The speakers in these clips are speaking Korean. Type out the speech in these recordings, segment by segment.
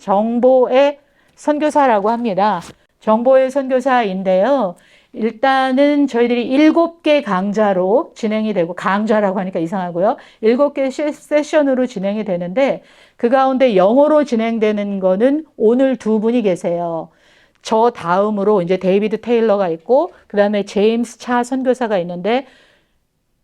정보의 선교사라고 합니다. 정보의 선교사인데요. 일단은 저희들이 7개 강좌로 진행이 되고, 강좌라고 하니까 이상하고요. 7개 세션으로 진행이 되는데, 그 가운데 영어로 진행되는 거는 오늘 2분이 계세요. 저 다음으로 이제 데이비드 테일러가 있고, 그 다음에 제임스 차 선교사가 있는데,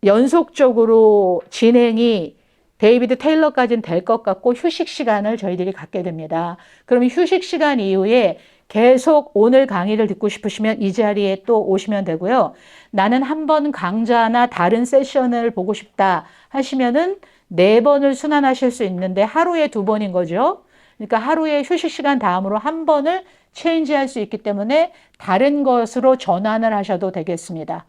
연속적으로 진행이 데이비드 테일러까지는 될 것 같고, 휴식 시간을 저희들이 갖게 됩니다. 그러면 휴식 시간 이후에 계속 오늘 강의를 듣고 싶으시면 이 자리에 또 오시면 되고요. 나는 한 번 강좌나 다른 세션을 보고 싶다 하시면은 4번을 순환하실 수 있는데 하루에 2번인 거죠. 그러니까 하루에 휴식 시간 다음으로 한 번을 체인지할 수 있기 때문에 다른 것으로 전환을 하셔도 되겠습니다.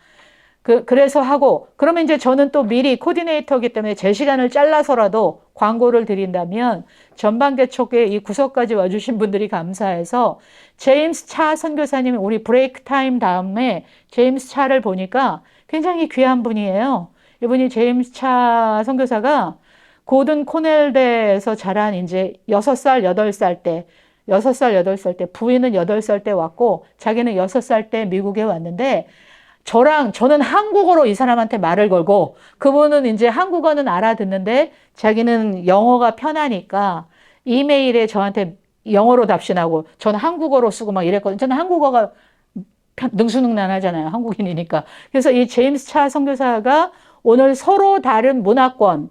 그래서 하고, 그러면 이제 저는 또 미리 코디네이터이기 때문에 제 시간을 잘라서라도 광고를 드린다면, 전반 개척에 이 구석까지 와주신 분들이 감사해서, 제임스 차 선교사님, 우리 브레이크 타임 다음에 제임스 차를 보니까 굉장히 귀한 분이에요. 이분이 제임스 차 선교사가 고든 코넬대에서 자란 이제 6살, 8살 때, 6살, 8살 때, 부인은 8살 때 왔고, 자기는 6살 때 미국에 왔는데, 저는 한국어로 이 사람한테 말을 걸고, 그분은 이제 한국어는 알아듣는데 자기는 영어가 편하니까 이메일에 저한테 영어로 답신하고 저는 한국어로 쓰고 막 이랬거든요. 저는 한국어가 능수능란하잖아요. 한국인이니까. 그래서 이 제임스 차 선교사가 오늘 서로 다른 문화권,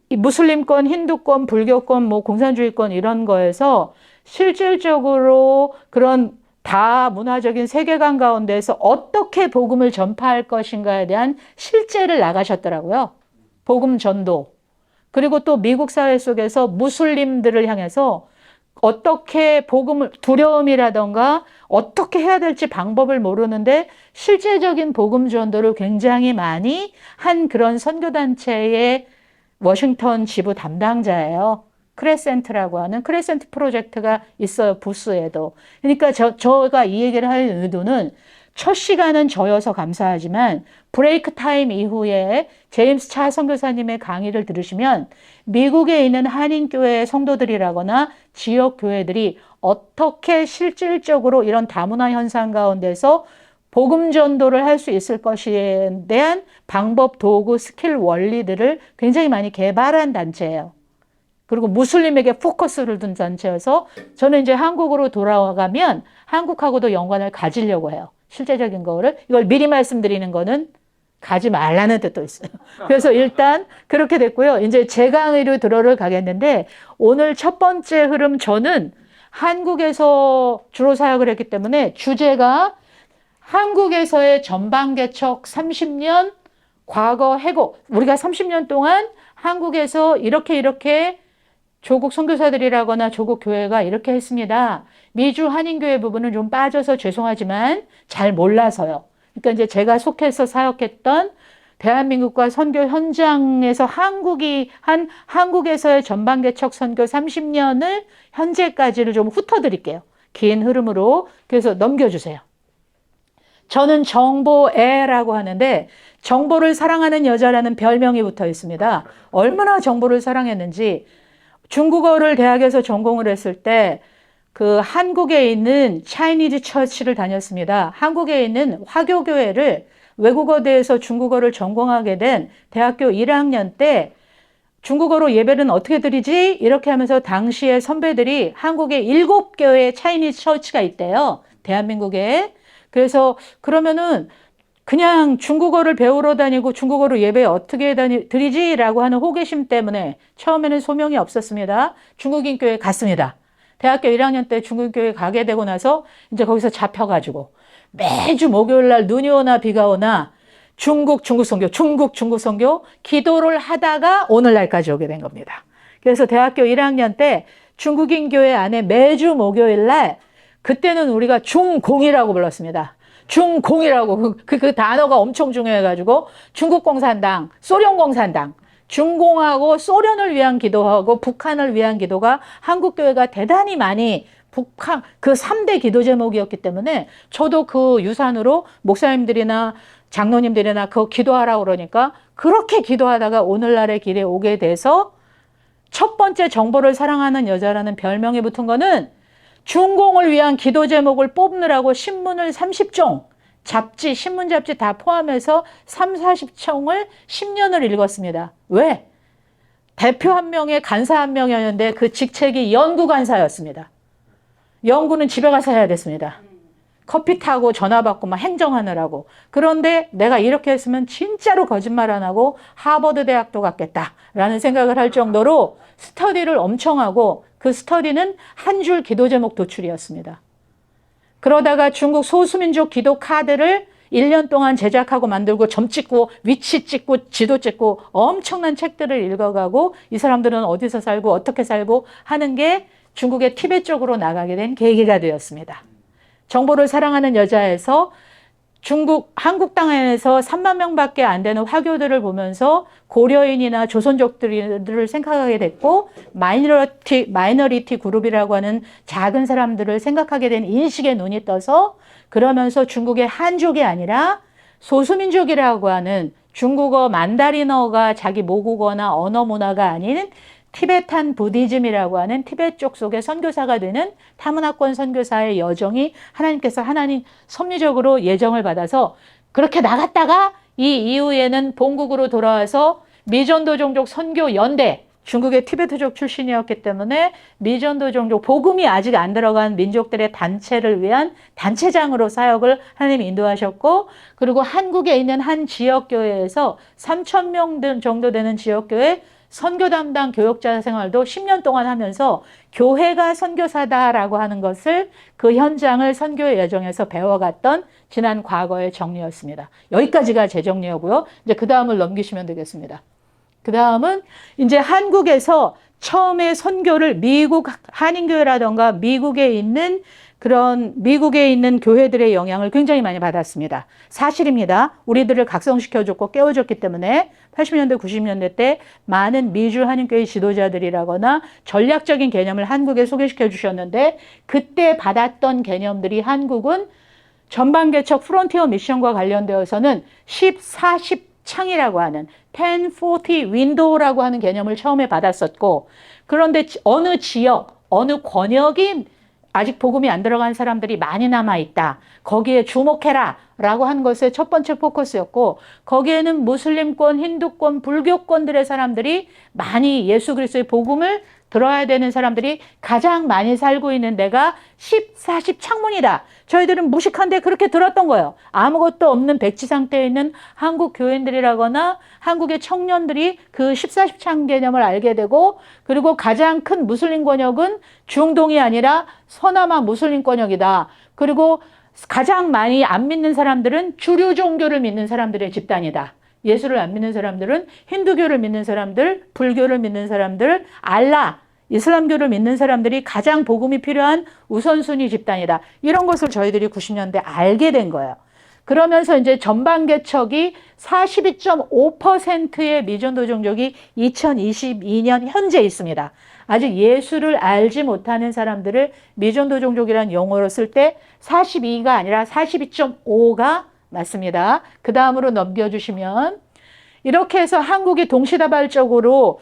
무슬림권, 힌두권, 불교권, 뭐 공산주의권 이런 거에서 실질적으로 그런 다 문화적인 세계관 가운데서 어떻게 복음을 전파할 것인가에 대한 실제를 나가셨더라고요. 복음 전도. 그리고 또 미국 사회 속에서 무슬림들을 향해서 어떻게 복음을, 두려움이라던가 어떻게 해야 될지 방법을 모르는데 실제적인 복음 전도를 굉장히 많이 한 그런 선교단체의 워싱턴 지부 담당자예요. 크레센트라고 하는 크레센트 프로젝트가 있어요. 부스에도. 그러니까 저가 이 얘기를 할 의도는 첫 시간은 저여서 감사하지만 브레이크 타임 이후에 제임스 차 선교사님의 강의를 들으시면 미국에 있는 한인교회 성도들이라거나 지역 교회들이 어떻게 실질적으로 이런 다문화 현상 가운데서 복음 전도를 할 수 있을 것에 대한 방법, 도구, 스킬, 원리들을 굉장히 많이 개발한 단체예요. 그리고 무슬림에게 포커스를 둔 단체여서 저는 이제 한국으로 돌아가면 한국하고도 연관을 가지려고 해요. 실제적인 거를. 이걸 미리 말씀드리는 거는 가지 말라는 뜻도 있어요. 그래서 일단 그렇게 됐고요. 이제 제 강의로 들어를 가겠는데 오늘 첫 번째 흐름 저는 한국에서 주로 사역을 했기 때문에 주제가 한국에서의 전방 개척 30년 과거 해고. 우리가 30년 동안 한국에서 이렇게 조국 선교사들이라거나 조국 교회가 이렇게 했습니다. 미주 한인교회 부분은 좀 빠져서 죄송하지만 잘 몰라서요. 그러니까 이제 제가 속해서 사역했던 대한민국과 선교 현장에서 한국에서의 전방 개척 선교 30년을 현재까지를 좀 훑어드릴게요. 긴 흐름으로. 그래서 넘겨주세요. 저는 정보애라고 하는데 정보를 사랑하는 여자라는 별명이 붙어 있습니다. 얼마나 정보를 사랑했는지 중국어를 대학에서 전공을 했을 때 그 한국에 있는 차이니즈 처치를 다녔습니다. 한국에 있는 화교교회를 외국어대에서 중국어를 전공하게 된 대학교 1학년 때 중국어로 예배는 어떻게 드리지? 이렇게 하면서 당시에 선배들이 한국에 7교회 차이니즈 처치가 있대요. 대한민국에. 그래서 그러면은 그냥 중국어를 배우러 다니고 중국어로 예배 어떻게 드리지라고 하는 호기심 때문에 처음에는 소명이 없었습니다. 중국인 교회 갔습니다. 대학교 1학년 때 중국인 교회 가게 되고 나서 이제 거기서 잡혀가지고 매주 목요일 날 눈이 오나 비가 오나 중국 선교 기도를 하다가 오늘날까지 오게 된 겁니다. 그래서 대학교 1학년 때 중국인 교회 안에 매주 목요일 날 그때는 우리가 중공이라고 불렀습니다. 중공이라고 그 단어가 엄청 중요해가지고 중국 공산당, 소련 공산당, 중공하고 소련을 위한 기도하고 북한을 위한 기도가 한국 교회가 대단히 많이 북한 그 3대 기도 제목이었기 때문에 저도 그 유산으로 목사님들이나 장로님들이나 그거 기도하라고 그러니까 그렇게 기도하다가 오늘날의 길에 오게 돼서 첫 번째 정보를 사랑하는 여자라는 별명이 붙은 거는 중공을 위한 기도 제목을 뽑느라고 신문을 30종, 잡지, 신문 잡지 다 포함해서 3, 40총을 10년을 읽었습니다. 왜? 대표 한 명에 간사 한 명이었는데 그 직책이 연구 간사였습니다. 연구는 집에 가서 해야 됐습니다. 커피 타고 전화 받고 막 행정하느라고. 그런데 내가 이렇게 했으면 진짜로 거짓말 안 하고 하버드 대학도 갔겠다라는 생각을 할 정도로 스터디를 엄청 하고 그 스터디는 한 줄 기도 제목 도출이었습니다. 그러다가 중국 소수민족 기도 카드를 1년 동안 제작하고 만들고 점 찍고 위치 찍고 지도 찍고 엄청난 책들을 읽어가고 이 사람들은 어디서 살고 어떻게 살고 하는 게 중국의 티베트 쪽으로 나가게 된 계기가 되었습니다. 정보를 사랑하는 여자에서 한국 땅에서 3만 명밖에 안 되는 화교들을 보면서 고려인이나 조선족들을 생각하게 됐고 마이너리티 그룹이라고 하는 작은 사람들을 생각하게 된 인식에 눈이 떠서 그러면서 중국의 한족이 아니라 소수민족이라고 하는 중국어 만다린어가 자기 모국어나 언어 문화가 아닌 티베탄 부디즘이라고 하는 티베트 쪽 속의 선교사가 되는 타문화권 선교사의 여정이 하나님께서 섭리적으로 예정을 받아서 그렇게 나갔다가 이 이후에는 본국으로 돌아와서 미전도 종족 선교 연대, 중국의 티베트족 출신이었기 때문에 미전도 종족 복음이 아직 안 들어간 민족들의 단체를 위한 단체장으로 사역을 하나님이 인도하셨고, 그리고 한국에 있는 한 지역교회에서 3,000명 정도 되는 지역교회 선교 담당 교역자 생활도 10년 동안 하면서 교회가 선교사다라고 하는 것을 그 현장을 선교의 여정에서 배워갔던 지난 과거의 정리였습니다. 여기까지가 제 정리였고요. 이제 그 다음을 넘기시면 되겠습니다. 그 다음은 이제 한국에서 처음에 선교를 미국 한인교회라던가 미국에 있는 교회들의 영향을 굉장히 많이 받았습니다. 사실입니다. 우리들을 각성시켜줬고 깨워줬기 때문에 80년대, 90년대 때 많은 미주 한인교회 지도자들이라거나 전략적인 개념을 한국에 소개시켜 주셨는데 그때 받았던 개념들이 한국은 전방개척 프론티어 미션과 관련되어서는 10-40 창이라고 하는 10-40 윈도우라고 하는 개념을 처음에 받았었고, 그런데 어느 지역, 어느 권역이 아직 복음이 안 들어간 사람들이 많이 남아있다. 거기에 주목해라 라고 한 것의 첫 번째 포커스였고, 거기에는 무슬림권, 힌두권, 불교권들의 사람들이 많이 예수 그리스도의 복음을 들어야 되는 사람들이 가장 많이 살고 있는 데가 10-40 창문이다. 저희들은 무식한데 그렇게 들었던 거예요. 아무것도 없는 백지 상태에 있는 한국 교인들이라거나 한국의 청년들이 그 10-40 창 개념을 알게 되고, 그리고 가장 큰 무슬림 권역은 중동이 아니라 서남아 무슬림 권역이다. 그리고 가장 많이 안 믿는 사람들은 주류 종교를 믿는 사람들의 집단이다. 예수를 안 믿는 사람들은 힌두교를 믿는 사람들, 불교를 믿는 사람들, 알라, 이슬람교를 믿는 사람들이 가장 복음이 필요한 우선순위 집단이다. 이런 것을 저희들이 90년대 알게 된 거예요. 그러면서 이제 전방개척이 42.5%의 미전도 종족이 2022년 현재 있습니다. 아직 예수를 알지 못하는 사람들을 미전도 종족이라는 용어로 쓸 때 42가 아니라 42.5가 맞습니다. 그 다음으로 넘겨주시면, 이렇게 해서 한국이 동시다발적으로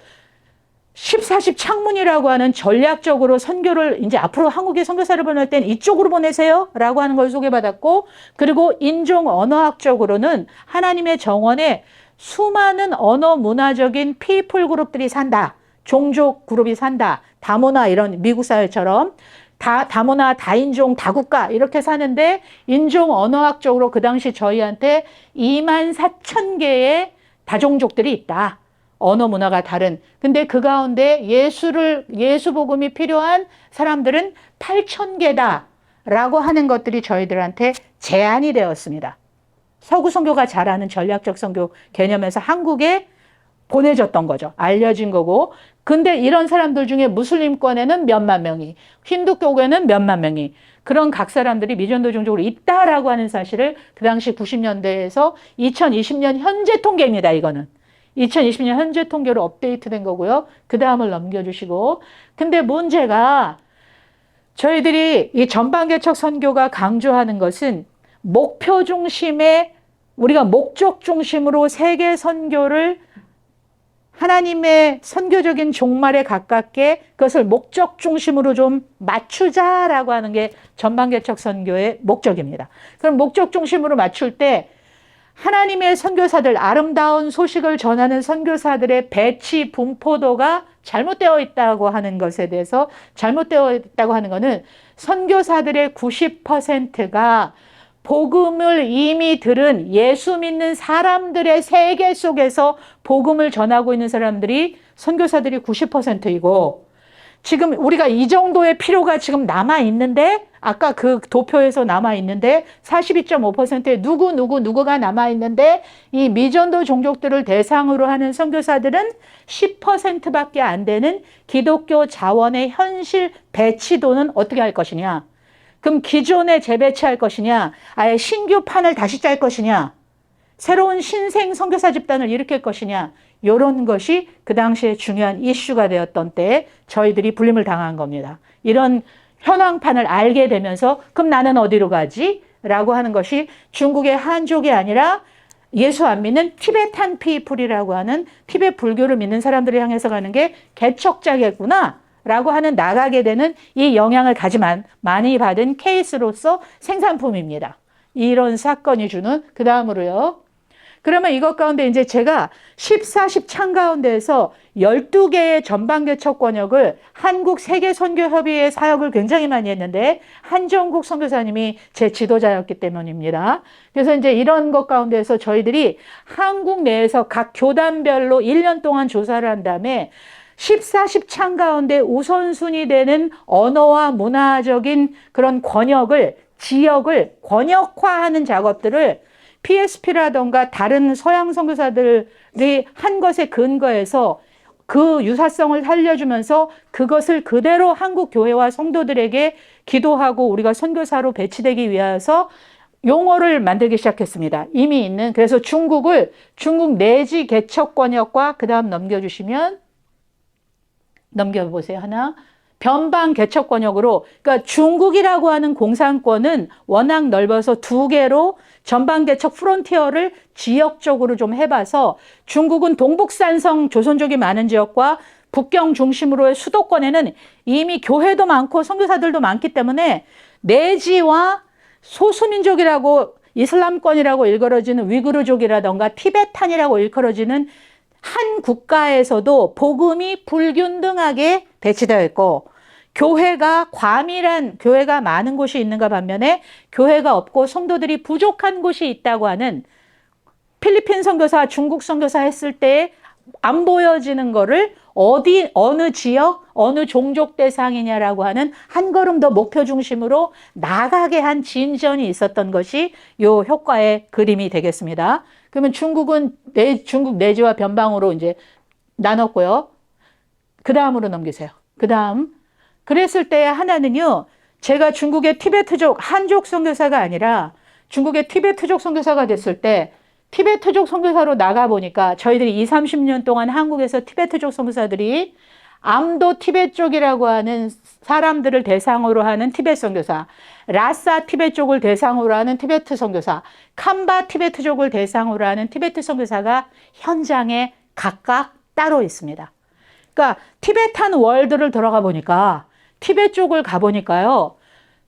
10-40 창문이라고 하는 전략적으로 선교를 이제 앞으로 한국에 선교사를 보낼 땐 이쪽으로 보내세요 라고 하는 걸 소개받았고, 그리고 인종 언어학적으로는 하나님의 정원에 수많은 언어 문화적인 피플 그룹들이 산다. 종족 그룹이 산다. 다문화, 이런 미국 사회처럼 다문화, 다인종, 다국가 이렇게 사는데, 인종 언어학적으로 그 당시 저희한테 24,000개의 다종족들이 있다. 언어 문화가 다른. 근데 그 가운데 예수 복음이 필요한 사람들은 8,000개다 라고 하는 것들이 저희들한테 제안이 되었습니다. 서구 선교가 잘하는 전략적 선교 개념에서 한국에 보내졌던 거죠. 알려진 거고. 근데 이런 사람들 중에 무슬림권에는 몇만 명이, 힌두교계는 몇만 명이, 그런 각 사람들이 미전도 종족으로 있다라고 하는 사실을 그 당시 90년대에서 2020년 현재 통계입니다. 이거는 2020년 현재 통계로 업데이트된 거고요. 그 다음을 넘겨주시고, 근데 문제가 저희들이 이 전방개척 선교가 강조하는 것은 목표 중심의, 우리가 목적 중심으로 세계 선교를 하나님의 선교적인 종말에 가깝게 그것을 목적 중심으로 좀 맞추자라고 하는 게 전방개척 선교의 목적입니다. 그럼 목적 중심으로 맞출 때 하나님의 선교사들, 아름다운 소식을 전하는 선교사들의 배치 분포도가 잘못되어 있다고 하는 것에 대해서, 잘못되어 있다고 하는 것은 선교사들의 90%가 복음을 이미 들은 예수 믿는 사람들의 세계 속에서 복음을 전하고 있는 사람들이 선교사들이 90%이고, 지금 우리가 이 정도의 필요가 지금 남아있는데, 아까 그 도표에서 남아있는데 42.5%의 누구가 남아있는데, 이 미전도 종족들을 대상으로 하는 선교사들은 10%밖에 안 되는 기독교 자원의 현실 배치도는 어떻게 할 것이냐? 그럼 기존에 재배치할 것이냐? 아예 신규 판을 다시 짤 것이냐? 새로운 신생 선교사 집단을 일으킬 것이냐? 이런 것이 그 당시에 중요한 이슈가 되었던 때에 저희들이 불림을 당한 겁니다. 이런 현황판을 알게 되면서 그럼 나는 어디로 가지? 라고 하는 것이 중국의 한족이 아니라 예수 안 믿는 티베탄 피플이라고 하는 티베트 불교를 믿는 사람들을 향해서 가는 게 개척자겠구나 라고 하는, 나가게 되는 이 영향을 가지만 많이 받은 케이스로서 생산품입니다. 이런 사건이 주는, 그 다음으로요. 그러면 이것 가운데 이제 제가 14십 창 가운데에서 12개의 전방개척 권역을 한국 세계선교협의회 사역을 굉장히 많이 했는데 한정국 선교사님이 제 지도자였기 때문입니다. 그래서 이제 이런 것 가운데에서 저희들이 한국 내에서 각 교단별로 1년 동안 조사를 한 다음에 14십 창 가운데 우선순위 되는 언어와 문화적인 그런 권역을, 지역을 권역화하는 작업들을 PSP라던가 다른 서양 선교사들이 한 것에 근거해서 그 유사성을 살려주면서 그것을 그대로 한국 교회와 성도들에게 기도하고 우리가 선교사로 배치되기 위해서 용어를 만들기 시작했습니다. 이미 있는, 그래서 중국 내지 개척 권역과 그 다음 넘겨주시면, 넘겨보세요. 하나. 변방 개척 권역으로, 그러니까 중국이라고 하는 공산권은 워낙 넓어서 2개로 전방 개척 프론티어를 지역적으로 좀 해봐서 중국은 동북산성 조선족이 많은 지역과 북경 중심으로의 수도권에는 이미 교회도 많고 선교사들도 많기 때문에 내지와 소수민족이라고 이슬람권이라고 일컬어지는 위구르족이라던가 티베탄이라고 일컬어지는 한 국가에서도 복음이 불균등하게 배치되어 있고, 교회가 과밀한, 교회가 많은 곳이 있는가 반면에 교회가 없고 성도들이 부족한 곳이 있다고 하는, 필리핀 선교사, 중국 선교사 했을 때 안 보여지는 거를 어느 지역, 어느 종족 대상이냐라고 하는 한 걸음 더 목표 중심으로 나가게 한 진전이 있었던 것이 이 효과의 그림이 되겠습니다. 그러면 중국은 중국 내지와 변방으로 이제 나눴고요. 그 다음으로 넘기세요. 그 다음. 그랬을 때 하나는요, 제가 중국의 티베트족, 한족 선교사가 아니라 중국의 티베트족 선교사가 됐을 때 티베트족 선교사로 나가보니까 저희들이 20, 30년 동안 한국에서 티베트족 선교사들이 암도 티베트족이라고 하는 사람들을 대상으로 하는 티베트 선교사, 라싸 티베트족을 대상으로 하는 티베트 선교사, 캄바 티베트족을 대상으로 하는 티베트 선교사가 현장에 각각 따로 있습니다. 그러니까 티베탄 월드를 들어가 보니까, 티베트 쪽을 가보니까요,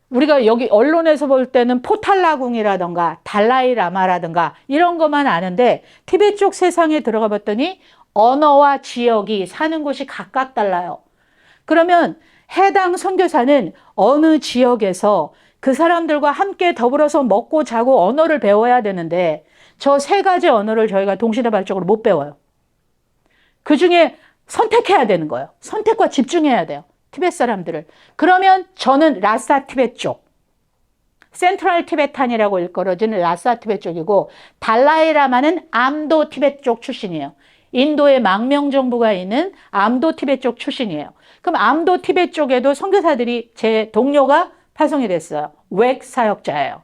우리가 여기 언론에서 볼 때는 포탈라궁이라던가 달라이 라마라든가 이런 것만 아는데 티베트 쪽 세상에 들어가 봤더니 언어와 지역이, 사는 곳이 각각 달라요. 그러면 해당 선교사는 어느 지역에서 그 사람들과 함께 더불어서 먹고 자고 언어를 배워야 되는데 저 3가지 언어를 저희가 동시다발적으로 못 배워요. 그중에 선택해야 되는 거예요. 선택과 집중해야 돼요. 티베트 사람들을. 그러면 저는 라싸 티베트 쪽, 센트럴 티베탄이라고 일컬어지는 라싸 티베트 쪽이고, 달라이라마는 암도 티베트 쪽 출신이에요. 인도에 망명정부가 있는 암도 티베트 쪽 출신이에요. 그럼 암도 티베트 쪽에도 선교사들이, 제 동료가 파송이 됐어요. 웩 사역자예요.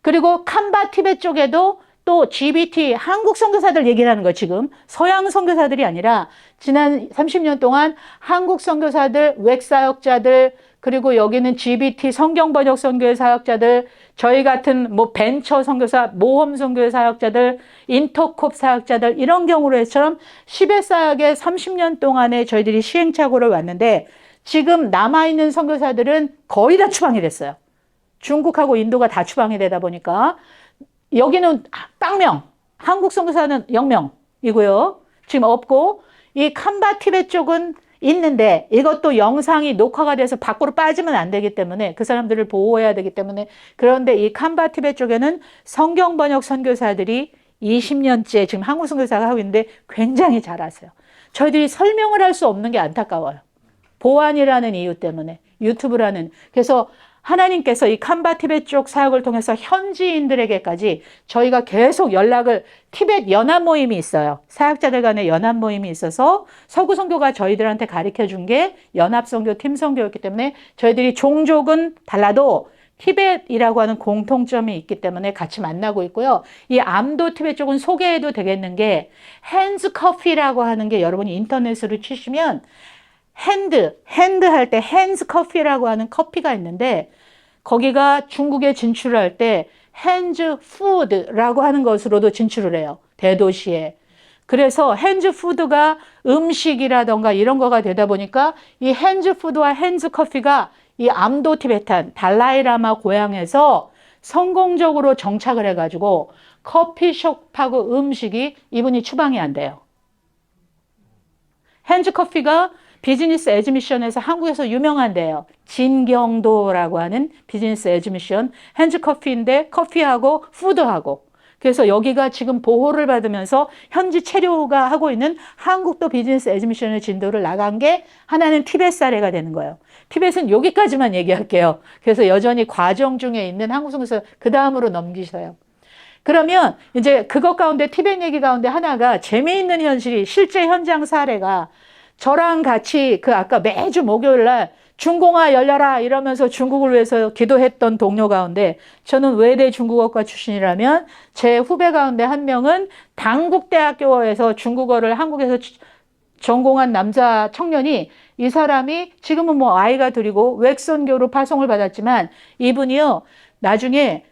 그리고 캄바 티베트 쪽에도 또 GBT, 한국 선교사들 얘기를 하는 거예요. 지금 서양 선교사들이 아니라 지난 30년 동안 한국 선교사들, 웩 사역자들, 그리고 여기는 GBT 성경번역 선교회 사역자들, 저희 같은 뭐 벤처 선교사, 모험 선교회 사역자들, 인터콥 사역자들 이런 경우로 해처럼 10회 사역에 30년 동안에 저희들이 시행착오를 왔는데 지금 남아있는 선교사들은 거의 다 추방이 됐어요. 중국하고 인도가 다 추방이 되다 보니까 여기는 빵명, 한국 선교사는 0명이고요. 지금 없고 이 캄바 티벳 쪽은 있는데 이것도 영상이 녹화가 돼서 밖으로 빠지면 안 되기 때문에 그 사람들을 보호해야 되기 때문에 그런데 이 캄바 티벳 쪽에는 성경 번역 선교사들이 20년째 지금 한국 선교사가 하고 있는데 굉장히 잘하세요. 저희들이 설명을 할 수 없는 게 안타까워요. 보안이라는 이유 때문에 유튜브라는 그래서 하나님께서 이 캄바 티벳 쪽 사역을 통해서 현지인들에게까지 저희가 계속 연락을 티벳 연합 모임이 있어요. 사역자들 간의 연합 모임이 있어서 서구 선교가 저희들한테 가르쳐 준 게 연합 선교, 팀 선교였기 때문에 저희들이 종족은 달라도 티벳이라고 하는 공통점이 있기 때문에 같이 만나고 있고요. 이 암도 티벳 쪽은 소개해도 되겠는 게 핸즈 커피라고 하는 게 여러분이 인터넷으로 치시면 핸드 할 때 핸즈 커피라고 하는 커피가 있는데 거기가 중국에 진출할 때 핸즈 푸드라고 하는 것으로도 진출을 해요. 대도시에. 그래서 핸즈 푸드가 음식이라던가 이런 거가 되다 보니까 이 핸즈 푸드와 핸즈 커피가 이 암도 티베탄 달라이라마 고향에서 성공적으로 정착을 해가지고 커피숍하고 음식이 이분이 추방이 안 돼요. 핸즈 커피가 비즈니스 에즈미션에서 한국에서 유명한데요. 진경도라고 하는 비즈니스 에즈미션 핸즈 커피인데 커피하고 푸드하고 그래서 여기가 지금 보호를 받으면서 현지 체류가 하고 있는 한국도 비즈니스 에즈미션의 진도를 나간 게 하나는 티벳 사례가 되는 거예요. 티벳은 여기까지만 얘기할게요. 그래서 여전히 과정 중에 있는 한국 선교사 그 다음으로 넘기셔요. 그러면 이제 그것 가운데 티벳 얘기 가운데 하나가 재미있는 현실이 실제 현장 사례가 저랑 같이 그 아까 매주 목요일 날 중공화 열려라 이러면서 중국을 위해서 기도했던 동료 가운데 저는 외대 중국어과 출신이라면 제 후배 가운데 한 명은 당국대학교에서 중국어를 한국에서 전공한 남자 청년이 이 사람이 지금은 뭐 아이가 둘이고 웩선교로 파송을 받았지만 이분이요 나중에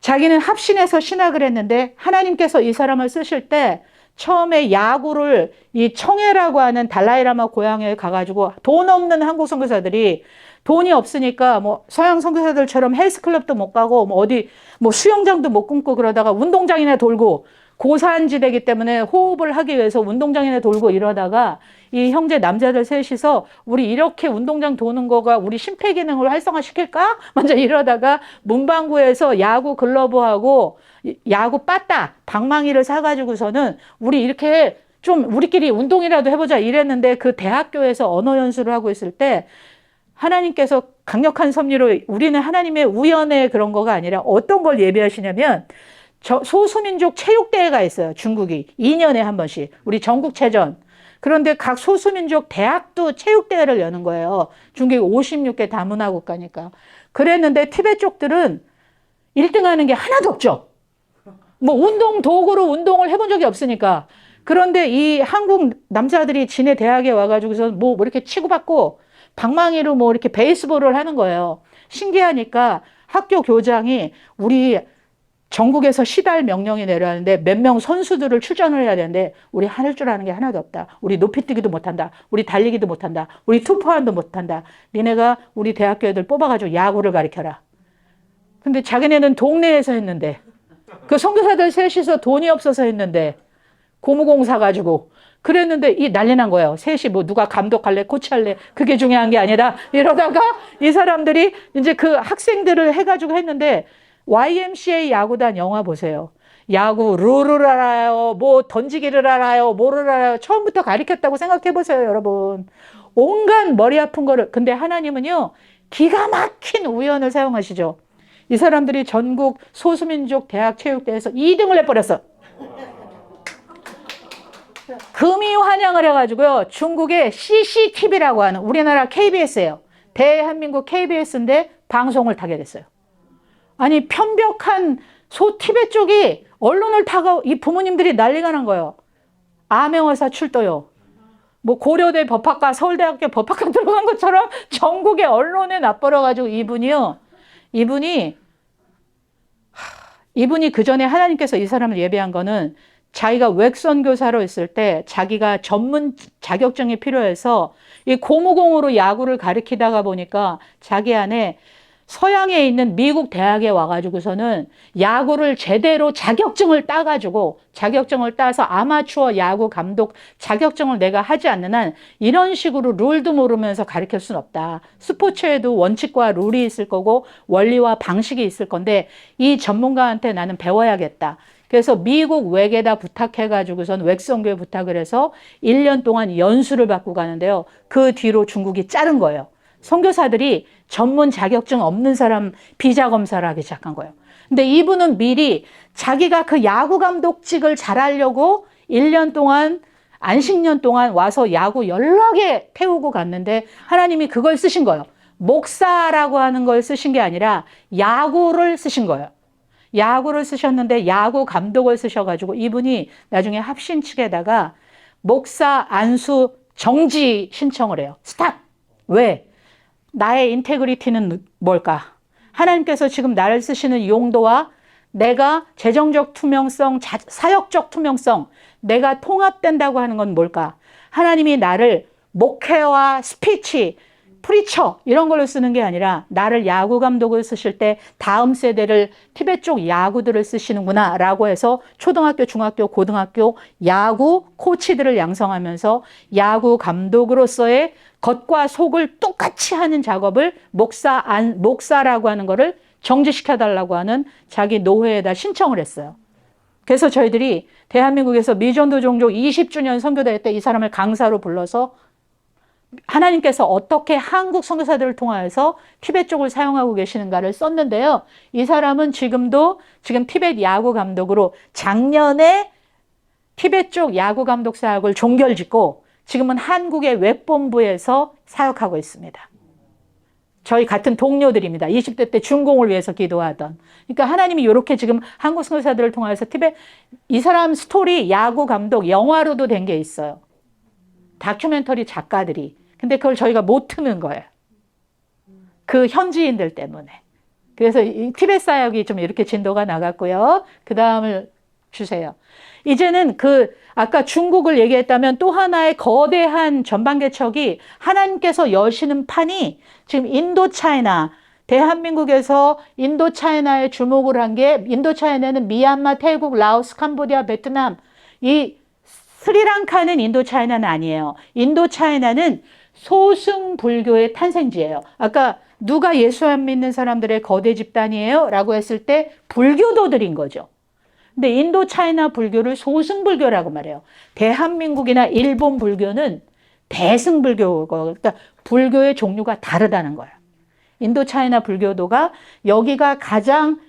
자기는 합신해서 신학을 했는데 하나님께서 이 사람을 쓰실 때 처음에 야구를 이 청해라고 하는 달라이라마 고향에 가가지고 돈 없는 한국 선교사들이 돈이 없으니까 뭐 서양 선교사들처럼 헬스클럽도 못 가고 뭐 어디 뭐 수영장도 못 끊고 그러다가 운동장이나 돌고 고산지대이기 때문에 호흡을 하기 위해서 운동장이나 돌고 이러다가 이 형제 남자들 셋이서 우리 이렇게 운동장 도는 거가 우리 심폐기능을 활성화시킬까? 먼저 이러다가 문방구에서 야구 글러브하고 야구 빠따, 방망이를 사가지고서는 우리 이렇게 좀 우리끼리 운동이라도 해보자 이랬는데 그 대학교에서 언어 연수를 하고 있을 때 하나님께서 강력한 섭리로 우리는 하나님의 우연의 그런 거가 아니라 어떤 걸 예비하시냐면 소수민족 체육대회가 있어요. 중국이 2년에 한 번씩 우리 전국체전. 그런데 각 소수민족 대학도 체육대회를 여는 거예요. 중국이 56개 다문화 국가니까. 그랬는데 티베트 쪽들은 1등 하는 게 하나도 없죠. 뭐 운동 도구로 운동을 해본 적이 없으니까. 그런데 이 한국 남자들이 지네 대학에 와가지고서 뭐 이렇게 치고받고 방망이로 뭐 이렇게 베이스볼을 하는 거예요. 신기하니까 학교 교장이 우리 전국에서 시달 명령이 내려왔는데 몇 명 선수들을 출전을 해야 되는데 우리 할 줄 아는 게 하나도 없다. 우리 높이뛰기도 못한다. 우리 달리기도 못한다. 우리 투포환도 못한다. 니네가 우리 대학교 애들 뽑아가지고 야구를 가르쳐라. 근데 자기네는 동네에서 했는데 그 선교사들 셋이서 돈이 없어서 했는데 고무공사 가지고 그랬는데 이 난리 난 거예요. 셋이 뭐 누가 감독할래 코치할래 그게 중요한 게 아니라 이러다가 이 사람들이 이제 그 학생들을 해가지고 했는데 YMCA 야구단 영화 보세요. 야구 룰을 알아요. 뭐 던지기를 알아요. 뭐를 알아요. 처음부터 가르쳤다고 생각해 보세요, 여러분. 온갖 머리 아픈 거를. 근데 하나님은요. 기가 막힌 우연을 사용하시죠. 이 사람들이 전국 소수민족 대학 체육대회에서 2등을 해버렸어. 금이 환영을 해가지고요. 중국의 CCTV라고 하는 우리나라 KBS예요. 대한민국 KBS인데 방송을 타게 됐어요. 아니 편벽한 티베트 쪽이 언론을 타고 이 부모님들이 난리가 난 거예요. 암행어사 출도요. 뭐 고려대 법학과, 서울대학교 법학과 들어간 것처럼 전국의 언론에 나버려가지고 이분이 그 전에 하나님께서 이 사람을 예배한 거는 자기가 외선교사로 있을 때 자기가 전문 자격증이 필요해서 이 고무공으로 야구를 가르치다가 보니까 자기 안에 서양에 있는 미국 대학에 와가지고서는 야구를 제대로 자격증을 따서 아마추어 야구 감독 자격증을 내가 하지 않는 한 이런 식으로 룰도 모르면서 가르칠 수는 없다. 스포츠에도 원칙과 룰이 있을 거고 원리와 방식이 있을 건데 이 전문가한테 나는 배워야겠다. 그래서 미국 외계다 부탁해가지고선 웩성교회 부탁을 해서 1년 동안 연수를 받고 가는데요. 그 뒤로 중국이 자른 거예요. 선교사들이 전문 자격증 없는 사람 비자 검사를 하기 시작한 거예요. 근데 이분은 미리 자기가 그 야구 감독직을 잘하려고 1년 동안 안식년 동안 와서 야구 연락에 태우고 갔는데 하나님이 그걸 쓰신 거예요. 목사라고 하는 걸 쓰신 게 아니라 야구를 쓰신 거예요. 야구를 쓰셨는데 야구 감독을 쓰셔가지고 이분이 나중에 합신 측에다가 목사 안수 정지 신청을 해요. 스탑! 왜? 나의 인테그리티는 뭘까? 하나님께서 지금 나를 쓰시는 용도와 내가 재정적 투명성, 사역적 투명성, 내가 통합된다고 하는 건 뭘까? 하나님이 나를 목회와 스피치, 프리처 이런 걸로 쓰는 게 아니라 나를 야구 감독을 쓰실 때 다음 세대를 티베트 쪽 야구들을 쓰시는구나 라고 해서 초등학교, 중학교, 고등학교 야구 코치들을 양성하면서 야구 감독으로서의 겉과 속을 똑같이 하는 작업을 목사라고 하는 거를 정지시켜달라고 하는 자기 노회에다 신청을 했어요. 그래서 저희들이 대한민국에서 미전도 종족 20주년 선교대회 때 이 사람을 강사로 불러서 하나님께서 어떻게 한국 선교사들을 통하여서 티베트 쪽을 사용하고 계시는가를 썼는데요. 이 사람은 지금 티베트 야구 감독으로 작년에 티베트 쪽 야구 감독 사역을 종결짓고 지금은 한국의 웹본부에서 사역하고 있습니다. 저희 같은 동료들입니다. 20대 때 준공을 위해서 기도하던. 그러니까 하나님이 이렇게 지금 한국 선교사들을 통해서 이 사람 스토리 야구 감독 영화로도 된 게 있어요. 다큐멘터리 작가들이. 근데 그걸 저희가 못 트는 거예요. 그 현지인들 때문에. 그래서 이 티베트 사역이 좀 이렇게 진도가 나갔고요. 그 다음을 주세요. 이제는 아까 중국을 얘기했다면 또 하나의 거대한 전방개척이 하나님께서 여시는 판이 지금 인도차이나, 대한민국에서 인도차이나에 주목을 한 게 인도차이나는 미얀마, 태국, 라오스, 캄보디아, 베트남 이 스리랑카는 인도차이나는 아니에요. 인도차이나는 소승 불교의 탄생지예요. 아까 누가 예수 안 믿는 사람들의 거대 집단이에요? 라고 했을 때 불교도들인 거죠. 근데 인도차이나 불교를 소승불교라고 말해요. 대한민국이나 일본 불교는 대승불교고, 그러니까 불교의 종류가 다르다는 거예요. 인도차이나 불교도가 여기가 가장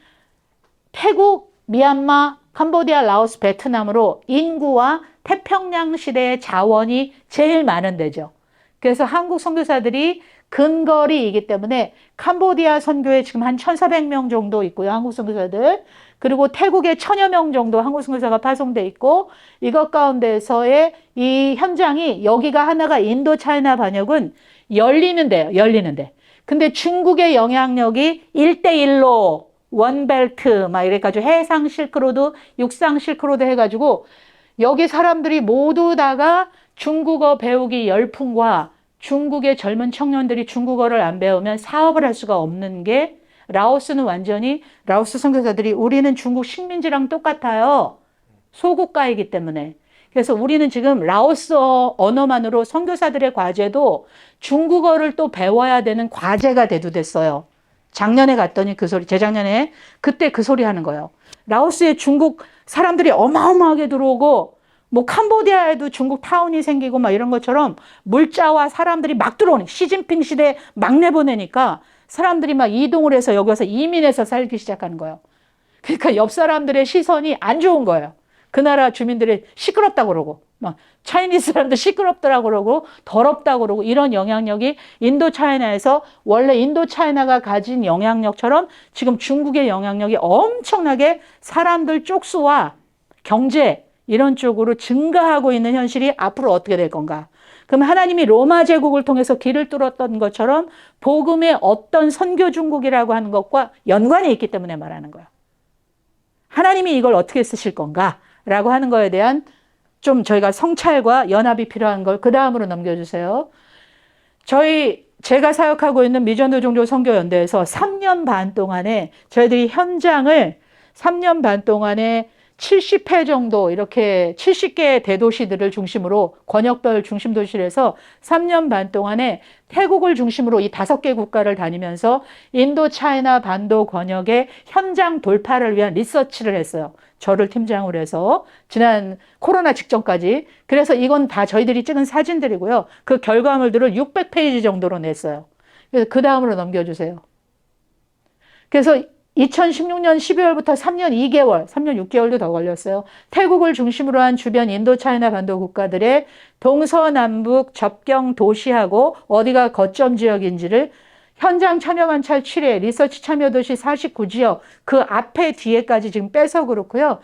태국, 미얀마, 캄보디아, 라오스, 베트남으로 인구와 태평양 시대의 자원이 제일 많은 데죠. 그래서 한국 선교사들이 근거리이기 때문에 캄보디아 선교에 지금 한 1,400명 정도 있고요. 한국 선교사들. 그리고 태국에 1,000여 명 정도 한국 선교사가 파송돼 있고 이것 가운데서의 이 현장이 여기가 하나가 인도차이나 반역은 열리는데요. 열리는데. 근데 중국의 영향력이 1대1로 원벨트 막 이래가지고 해상 실크로드, 육상 실크로드 해가지고 여기 사람들이 모두 다가 중국어 배우기 열풍과 중국의 젊은 청년들이 중국어를 안 배우면 사업을 할 수가 없는 게 라오스는 완전히 라오스 선교사들이 우리는 중국 식민지랑 똑같아요. 소국가이기 때문에. 그래서 우리는 지금 라오스어 언어만으로 선교사들의 과제도 중국어를 또 배워야 되는 과제가 대두됐어요. 작년에 갔더니 재작년에 그때 그 소리 하는 거예요. 라오스에 중국 사람들이 어마어마하게 들어오고 뭐 캄보디아에도 중국 타운이 생기고 막 이런 것처럼 물자와 사람들이 막 들어오는 시진핑 시대에 막 내보내니까 사람들이 막 이동을 해서 여기 와서 이민해서 살기 시작하는 거예요. 그러니까 옆 사람들의 시선이 안 좋은 거예요. 그 나라 주민들이 시끄럽다고 그러고 막 차이니스 사람들 시끄럽다고 그러고 더럽다고 그러고 이런 영향력이 인도차이나에서 원래 인도차이나가 가진 영향력처럼 지금 중국의 영향력이 엄청나게 사람들 쪽수와 경제 이런 쪽으로 증가하고 있는 현실이 앞으로 어떻게 될 건가. 그럼 하나님이 로마 제국을 통해서 길을 뚫었던 것처럼 복음의 어떤 선교 중국이라고 하는 것과 연관이 있기 때문에 말하는 거예요. 하나님이 이걸 어떻게 쓰실 건가라고 하는 거에 대한 좀 저희가 성찰과 연합이 필요한 걸 그 다음으로 넘겨주세요. 제가 사역하고 있는 미전도 종교 선교연대에서 3년 반 동안에 저희들이 현장을 3년 반 동안에 70회 정도 이렇게 70개 대도시들을 중심으로 권역별 중심 도시에서 3년 반 동안에 태국을 중심으로 이 5개 국가를 다니면서 인도 차이나 반도 권역의 현장 돌파를 위한 리서치를 했어요. 저를 팀장으로 해서 지난 코로나 직전까지. 그래서 이건 다 저희들이 찍은 사진들이고요. 그 결과물들을 600페이지 정도로 냈어요. 그래서 그 다음으로 넘겨주세요. 그래서 2016년 12월부터 3년 2개월, 3년 6개월도 더 걸렸어요. 태국을 중심으로 한 주변 인도 차이나 반도 국가들의 동서남북 접경 도시하고 어디가 거점 지역인지를 현장 참여 관찰 7회, 리서치 참여 도시 49지역, 그 앞에 뒤에까지 지금 빼서 그렇고요.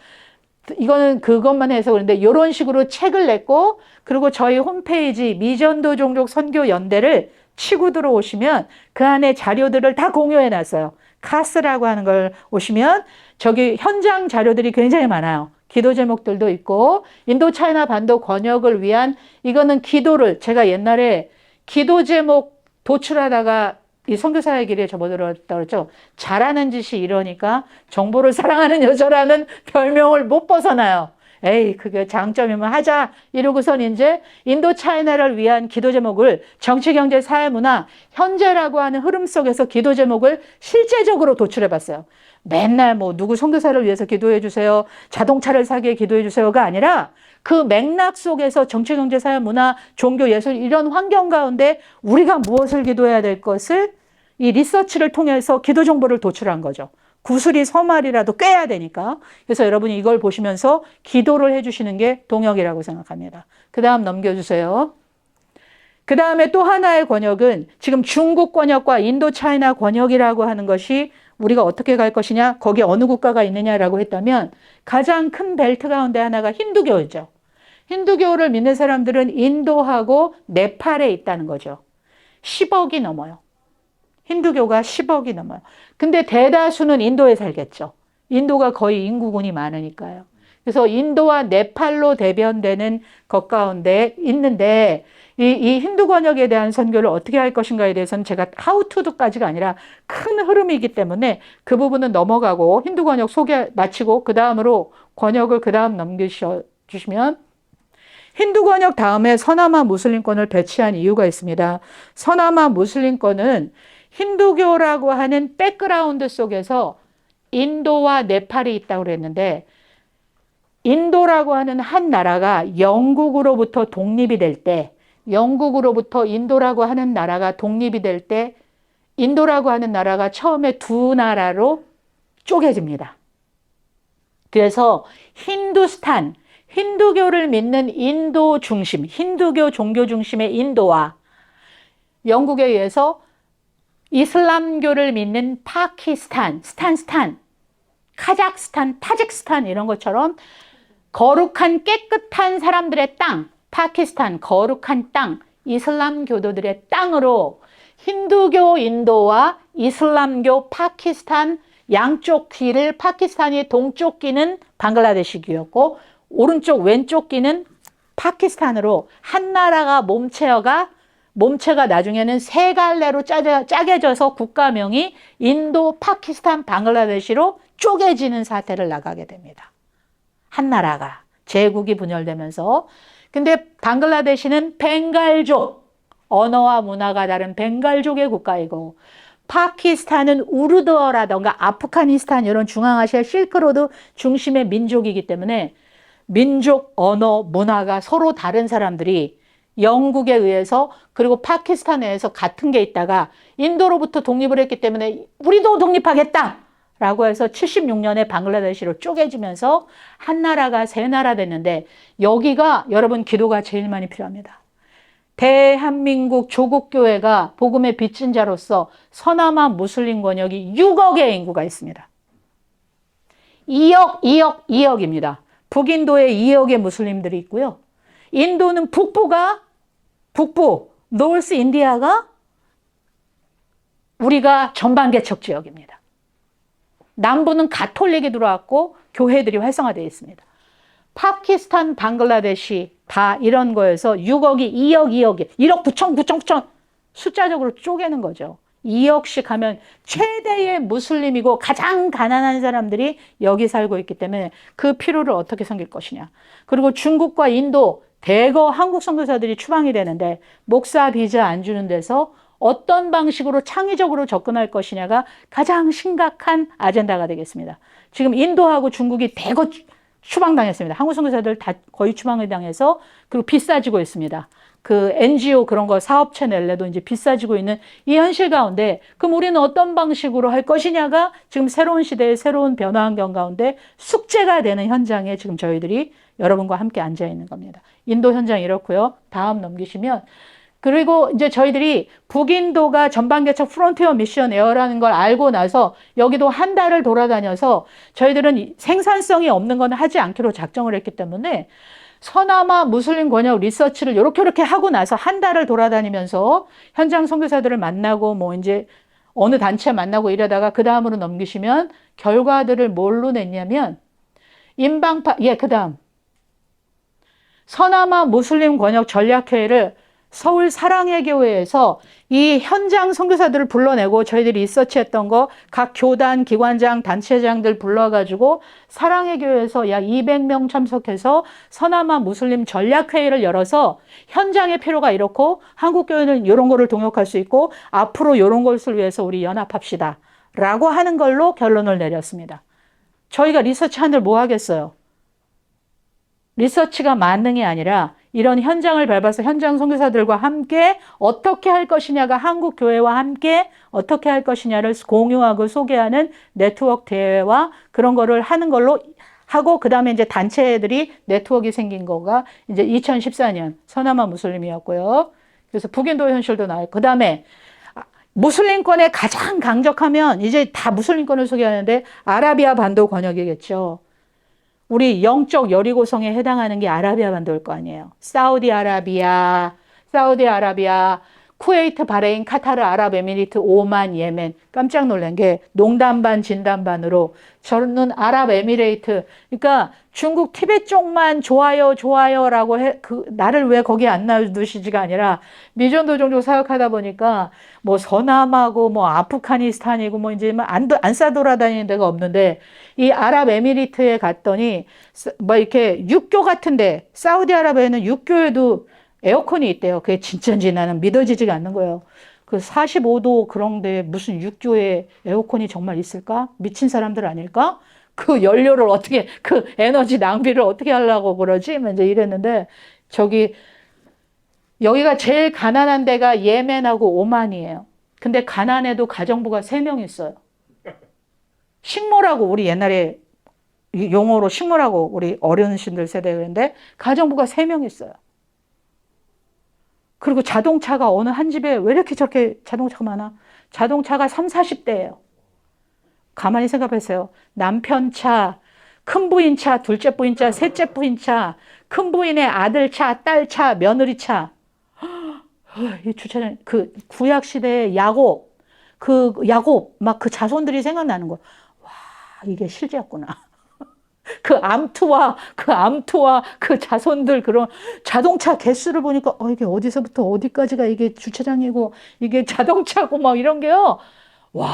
이거는 그것만 해서 그런데 이런 식으로 책을 냈고, 그리고 저희 홈페이지 미전도 종족 선교 연대를 치고 들어오시면 그 안에 자료들을 다 공유해 놨어요. 카스라고 하는 걸 오시면 저기 현장 자료들이 굉장히 많아요. 기도 제목들도 있고, 인도 차이나 반도 권역을 위한, 이거는 기도를, 제가 옛날에 기도 제목 도출하다가 이 선교사의 길에 접어들었다 그랬죠. 잘하는 짓이 이러니까 정보를 사랑하는 여자라는 별명을 못 벗어나요. 에이, 그게 장점이면 하자 이러고선 이제 인도 차이나를 위한 기도 제목을 정치, 경제, 사회, 문화, 현재라고 하는 흐름 속에서 기도 제목을 실제적으로 도출해 봤어요. 맨날 뭐 누구 선교사를 위해서 기도해 주세요, 자동차를 사게 기도해 주세요가 아니라 그 맥락 속에서 정치, 경제, 사회, 문화, 종교, 예술 이런 환경 가운데 우리가 무엇을 기도해야 될 것을 이 리서치를 통해서 기도 정보를 도출한 거죠. 구슬이 서말이라도 꿰야 되니까. 그래서 여러분이 이걸 보시면서 기도를 해주시는 게 동역이라고 생각합니다. 그 다음 넘겨주세요. 그 다음에 또 하나의 권역은 지금 중국 권역과 인도 차이나 권역이라고 하는 것이 우리가 어떻게 갈 것이냐, 거기에 어느 국가가 있느냐라고 했다면 가장 큰 벨트 가운데 하나가 힌두교죠. 힌두교를 믿는 사람들은 인도하고 네팔에 있다는 거죠. 10억이 넘어요. 힌두교가 10억이 넘어요. 근데 대다수는 인도에 살겠죠. 인도가 거의 인구군이 많으니까요. 그래서 인도와 네팔로 대변되는 것 가운데 있는데 이 힌두 권역에 대한 선교를 어떻게 할 것인가에 대해서는 제가 how to do까지가 아니라 큰 흐름이기 때문에 그 부분은 넘어가고 힌두 권역 소개 마치고 그 다음으로 권역을 그 다음 넘겨주시면 힌두 권역 다음에 서남아 무슬림권을 배치한 이유가 있습니다. 서남아 무슬림권은 힌두교라고 하는 백그라운드 속에서 인도와 네팔이 있다고 그랬는데 인도라고 하는 한 나라가 영국으로부터 독립이 될 때, 영국으로부터 인도라고 하는 나라가 독립이 될 때 인도라고 하는 나라가 처음에 두 나라로 쪼개집니다. 그래서 힌두스탄, 힌두교를 믿는 인도 중심, 힌두교 종교 중심의 인도와 영국에 의해서 이슬람교를 믿는 파키스탄, 스탄, 카자흐스탄, 타직스탄 이런 것처럼 거룩한 깨끗한 사람들의 땅, 파키스탄 거룩한 땅, 이슬람 교도들의 땅으로 힌두교 인도와 이슬람교 파키스탄 양쪽 귀를 파키스탄이 동쪽 귀는 방글라데시교였고 오른쪽 왼쪽 귀는 파키스탄으로 한 나라가 몸체가 나중에는 세 갈래로 짜개져서 국가명이 인도, 파키스탄, 방글라데시로 쪼개지는 사태를 나가게 됩니다. 한 나라가 제국이 분열되면서. 근데 방글라데시는 벵갈족, 언어와 문화가 다른 벵갈족의 국가이고 파키스탄은 우르드어라던가 아프가니스탄 이런 중앙아시아 실크로드 중심의 민족이기 때문에 민족, 언어, 문화가 서로 다른 사람들이 영국에 의해서 그리고 파키스탄에 의해서 같은 게 있다가 인도로부터 독립을 했기 때문에 우리도 독립하겠다 라고 해서 76년에 방글라데시로 쪼개지면서 한 나라가 세 나라 됐는데 여기가 여러분 기도가 제일 많이 필요합니다. 대한민국 조국교회가 복음의 빚진 자로서 서남아 무슬림 권역이 6억의 인구가 있습니다. 2억입니다. 북인도에 2억의 무슬림들이 있고요. 인도는 북부가 북부, 노스 인디아가 우리가 전반개척 지역입니다. 남부는 가톨릭이 들어왔고 교회들이 활성화되어 있습니다. 파키스탄, 방글라데시 다 이런 거에서 6억이, 2억, 2억이, 1억 9천 숫자적으로 쪼개는 거죠. 2억씩 하면 최대의 무슬림이고 가장 가난한 사람들이 여기 살고 있기 때문에 그 필요를 어떻게 섬길 것이냐. 그리고 중국과 인도 대거 한국 선교사들이 추방이 되는데 목사 비자 안 주는 데서 어떤 방식으로 창의적으로 접근할 것이냐가 가장 심각한 아젠다가 되겠습니다. 지금 인도하고 중국이 대거 추방당했습니다. 한국 선교사들 다 거의 추방을 당해서 그리고 비싸지고 있습니다. 그 NGO 그런 거 사업체 낼래도 이제 비싸지고 있는 이 현실 가운데 그럼 우리는 어떤 방식으로 할 것이냐가 지금 새로운 시대의 새로운 변화 환경 가운데 숙제가 되는 현장에 지금 저희들이 여러분과 함께 앉아 있는 겁니다. 인도 현장 이렇고요. 다음 넘기시면 그리고 이제 저희들이 북인도가 전반개척 프론티어 미션 에어라는 걸 알고 나서 여기도 한 달을 돌아다녀서 저희들은 생산성이 없는 건 하지 않기로 작정을 했기 때문에 서남아 무슬림 권역 리서치를 이렇게 하고 나서 한 달을 돌아다니면서 현장 선교사들을 만나고 뭐 이제 어느 단체 만나고 이러다가 그 다음으로 넘기시면 결과들을 뭘로 냈냐면 그 다음 서남아 무슬림 권역 전략회의를 서울 사랑의 교회에서 이 현장 선교사들을 불러내고 저희들이 리서치했던 거 각 교단, 기관장, 단체장들 불러가지고 사랑의 교회에서 약 200명 참석해서 서남아 무슬림 전략회의를 열어서 현장의 필요가 이렇고 한국교회는 이런 거를 동역할 수 있고 앞으로 이런 것을 위해서 우리 연합합시다 라고 하는 걸로 결론을 내렸습니다. 저희가 리서치한들 뭐 하겠어요? 리서치가 만능이 아니라 이런 현장을 밟아서 현장 선교사들과 함께 어떻게 할 것이냐가 한국 교회와 함께 어떻게 할 것이냐를 공유하고 소개하는 네트워크 대회와 그런 거를 하는 걸로 하고 그다음에 이제 단체들이 네트워크가 생긴 거가 이제 2014년 서남아 무슬림이었고요. 그래서 북인도 현실도 나와요. 그다음에 무슬림권에 가장 강적하면 이제 다 무슬림권을 소개하는데 아라비아 반도 권역이겠죠. 우리 영적 여리고성에 해당하는 게 아라비아 반도일 거 아니에요. 사우디아라비아, 쿠웨이트, 바레인, 카타르, 아랍에미리트, 오만, 예멘. 깜짝 놀란 게 농담 반 진담 반으로 저는 아랍에미레이트. 그러니까 중국 티베트 쪽만 좋아요라고 나를 왜 거기 안 놔두시지가 아니라 미전도 종족 사역하다 보니까 뭐 서남하고 뭐 아프가니스탄이고 뭐 이제 안 싸돌아다니는 데가 없는데 이 아랍에미리트에 갔더니 뭐 이렇게 육교 같은데 사우디아라비아에는 육교에도 에어컨이 있대요. 그게 진짜인지 나는 믿어지지가 않는 거예요. 그 45도 그런데 무슨 육교에 에어컨이 정말 있을까? 미친 사람들 아닐까? 그 연료를 어떻게, 그 에너지 낭비를 어떻게 하려고 그러지? 이제 이랬는데, 여기가 제일 가난한 데가 예멘하고 오만이에요. 근데 가난해도 가정부가 3명 있어요. 식모라고 우리 옛날에 용어로 식모라고 우리 어르신들 세대에 그랬는데, 가정부가 3명 있어요. 그리고 자동차가 어느 한 집에 왜 이렇게 저렇게 자동차가 많아? 자동차가 30, 40대예요. 가만히 생각해보세요. 남편 차, 큰 부인 차, 둘째 부인 차, 셋째 부인 차, 큰 부인의 아들 차, 딸 차, 며느리 차. 이 주차장, 그 구약시대의 야곱, 막 그 자손들이 생각나는 거야. 와, 이게 실제였구나. 그 암투와 그 자손들 그런 자동차 개수를 보니까 이게 어디서부터 어디까지가 이게 주차장이고 이게 자동차고 막 이런 게요. 와,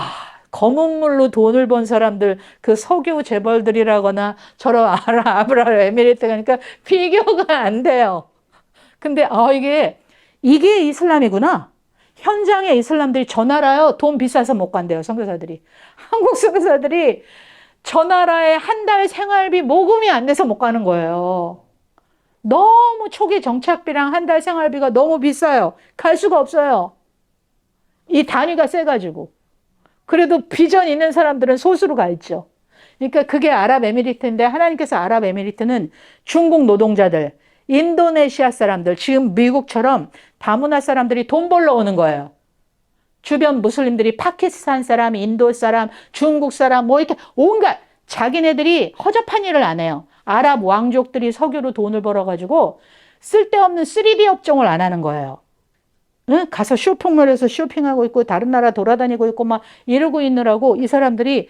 검은 물로 돈을 번 사람들 그 석유 재벌들이라거나 저런 아랍에미리트 가니까 비교가 안 돼요. 근데 이게 이슬람이구나. 현장에 이슬람들이 저 나라요. 돈 비싸서 못 간대요. 선교사들이. 한국 선교사들이 저 나라에 한 달 생활비 모금이 안 돼서 못 가는 거예요. 너무 초기 정착비랑 한 달 생활비가 너무 비싸요. 갈 수가 없어요. 이 단위가 세가지고. 그래도 비전 있는 사람들은 소수로 가 있죠. 그러니까 그게 아랍에미리트인데 하나님께서 아랍에미리트는 중국 노동자들, 인도네시아 사람들, 지금 미국처럼 다문화 사람들이 돈 벌러 오는 거예요. 주변 무슬림들이 파키스탄 사람, 인도 사람, 중국 사람 뭐 이렇게 온갖 자기네들이 허접한 일을 안 해요. 아랍 왕족들이 석유로 돈을 벌어가지고 쓸데없는 3D 업종을 안 하는 거예요. 응? 가서 쇼핑몰에서 쇼핑하고 있고 다른 나라 돌아다니고 있고 막 이러고 있느라고 이 사람들이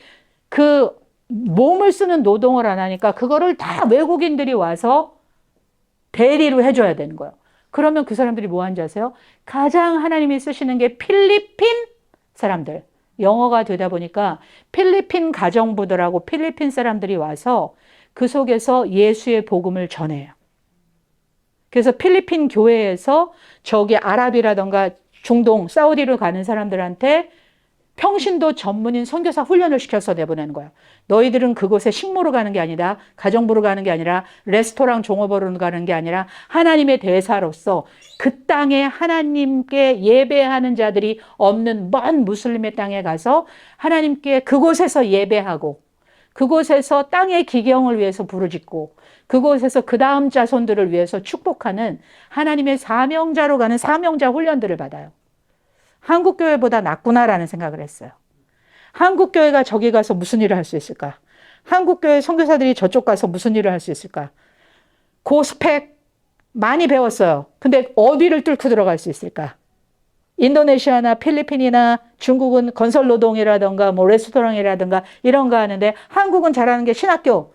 그 몸을 쓰는 노동을 안 하니까 그거를 다 외국인들이 와서 대리로 해줘야 되는 거예요. 그러면 그 사람들이 뭐 하는지 아세요? 가장 하나님이 쓰시는 게 필리핀 사람들. 영어가 되다 보니까 필리핀 가정부들하고 필리핀 사람들이 와서 그 속에서 예수의 복음을 전해요. 그래서 필리핀 교회에서 저기 아랍이라던가 중동, 사우디로 가는 사람들한테 평신도 전문인 선교사 훈련을 시켜서 내보내는 거예요. 너희들은 그곳에 식모로 가는 게 아니라 가정부로 가는 게 아니라 레스토랑 종업원으로 가는 게 아니라 하나님의 대사로서 그 땅에 하나님께 예배하는 자들이 없는 먼 무슬림의 땅에 가서 하나님께 그곳에서 예배하고 그곳에서 땅의 기경을 위해서 부르짖고 그곳에서 그 다음 자손들을 위해서 축복하는 하나님의 사명자로 가는 사명자 훈련들을 받아요. 한국교회보다 낫구나라는 생각을 했어요. 한국교회가 저기 가서 무슨 일을 할 수 있을까? 한국교회 선교사들이 저쪽 가서 무슨 일을 할 수 있을까? 그 스펙 많이 배웠어요. 근데 어디를 뚫고 들어갈 수 있을까? 인도네시아나 필리핀이나 중국은 건설 노동이라든가 뭐 레스토랑이라든가 이런 거 하는데 한국은 잘하는 게 신학교,